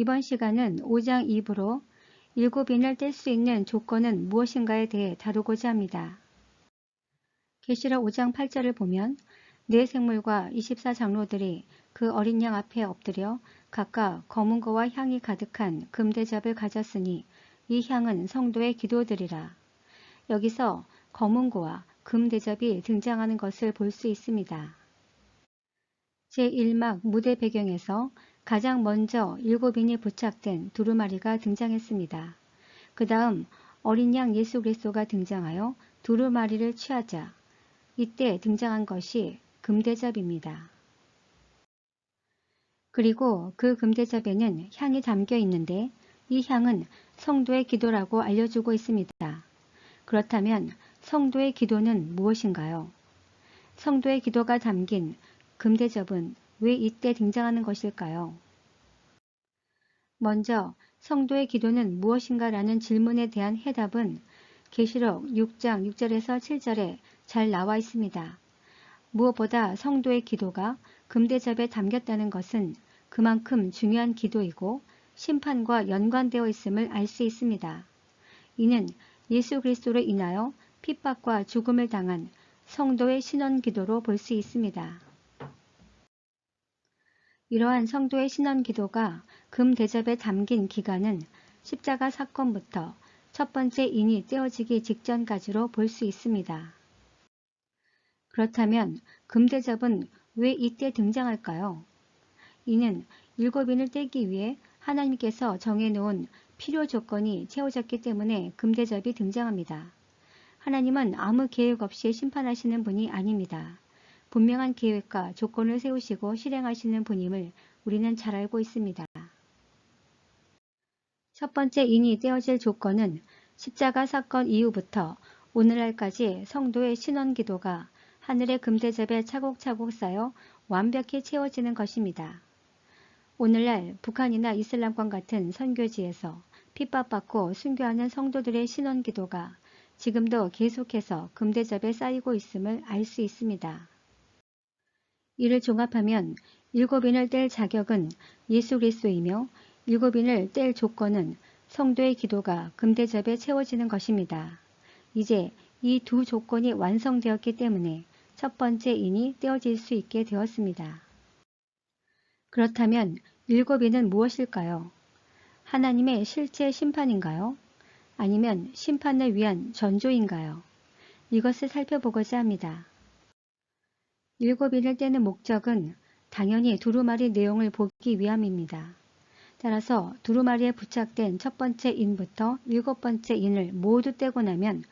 이번 시간은 5장 2부로 일곱 인을 뗄 수 있는 조건은 무엇인가에 대해 다루고자 합니다. 계시록 5장 8절을 보면 네 생물과 24장로들이 그 어린 양 앞에 엎드려 각각 검은 거와 향이 가득한 금대접을 가졌으니 이 향은 성도의 기도들이라. 여기서 검은 거와 금대접이 등장하는 것을 볼 수 있습니다. 제1막 무대 배경에서 가장 먼저 일곱인이 부착된 두루마리가 등장했습니다. 그 다음 어린 양 예수 그리스도가 등장하여 두루마리를 취하자 이때 등장한 것이 금대접입니다. 그리고 그 금대접에는 향이 담겨 있는데 이 향은 성도의 기도라고 알려주고 있습니다. 그렇다면 성도의 기도는 무엇인가요? 성도의 기도가 담긴 금대접은 왜 이때 등장하는 것일까요? 먼저 성도의 기도는 무엇인가 라는 질문에 대한 해답은 계시록 6장 6절에서 7절에 잘 나와 있습니다. 무엇보다 성도의 기도가 금대접에 담겼다는 것은 그만큼 중요한 기도이고 심판과 연관되어 있음을 알 수 있습니다. 이는 예수 그리스도로 인하여 핍박과 죽음을 당한 성도의 신원 기도로 볼 수 있습니다. 이러한 성도의 신원 기도가 금대접에 담긴 기간은 십자가 사건부터 첫 번째 인이 떼어지기 직전까지로 볼 수 있습니다. 그렇다면 금대접은 왜 이때 등장할까요? 이는 일곱인을 떼기 위해 하나님께서 정해놓은 필요 조건이 채워졌기 때문에 금대접이 등장합니다. 하나님은 아무 계획 없이 심판하시는 분이 아닙니다. 분명한 계획과 조건을 세우시고 실행하시는 분임을 우리는 잘 알고 있습니다. 첫 번째 인이 떼어질 조건은 십자가 사건 이후부터 오늘날까지 성도의 신원 기도가 하늘의 금대접에 차곡차곡 쌓여 완벽히 채워지는 것입니다. 오늘날 북한이나 이슬람권 같은 선교지에서 핍박받고 순교하는 성도들의 신원 기도가 지금도 계속해서 금대접에 쌓이고 있음을 알 수 있습니다. 이를 종합하면 일곱인을 뗄 자격은 예수 그리스도이며 일곱인을 뗄 조건은 성도의 기도가 금대접에 채워지는 것입니다. 이제 이 두 조건이 완성되었기 때문에 첫 번째 인이 떼어질 수 있게 되었습니다. 그렇다면 일곱인은 무엇일까요? 하나님의 실제 심판인가요? 아니면 심판을 위한 전조인가요? 이것을 살펴보고자 합니다. 일곱인을 떼는 목적은 당연히 두루마리 내용을 보기 위함입니다. 따라서 두루마리에 부착된 첫 번째 인부터 일곱 번째 인을 모두 떼고 나면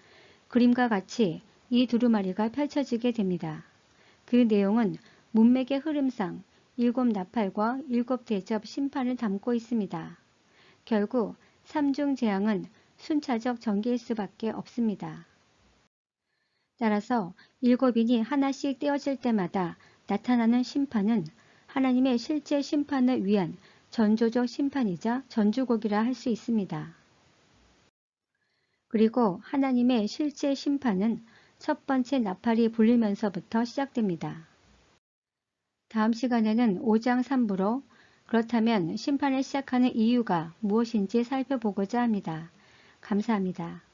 그림과 같이 이 두루마리가 펼쳐지게 됩니다. 그 내용은 문맥의 흐름상 일곱 나팔과 일곱 대접 심판을 담고 있습니다. 결국 삼중 재앙은 순차적 전개일 수밖에 없습니다. 따라서 일곱인이 하나씩 떼어질 때마다 나타나는 심판은 하나님의 실제 심판을 위한 전조적 심판이자 전주곡이라 할 수 있습니다. 그리고 하나님의 실제 심판은 첫 번째 나팔이 불리면서부터 시작됩니다. 다음 시간에는 5장 3부로 그렇다면 심판을 시작하는 이유가 무엇인지 살펴보고자 합니다. 감사합니다.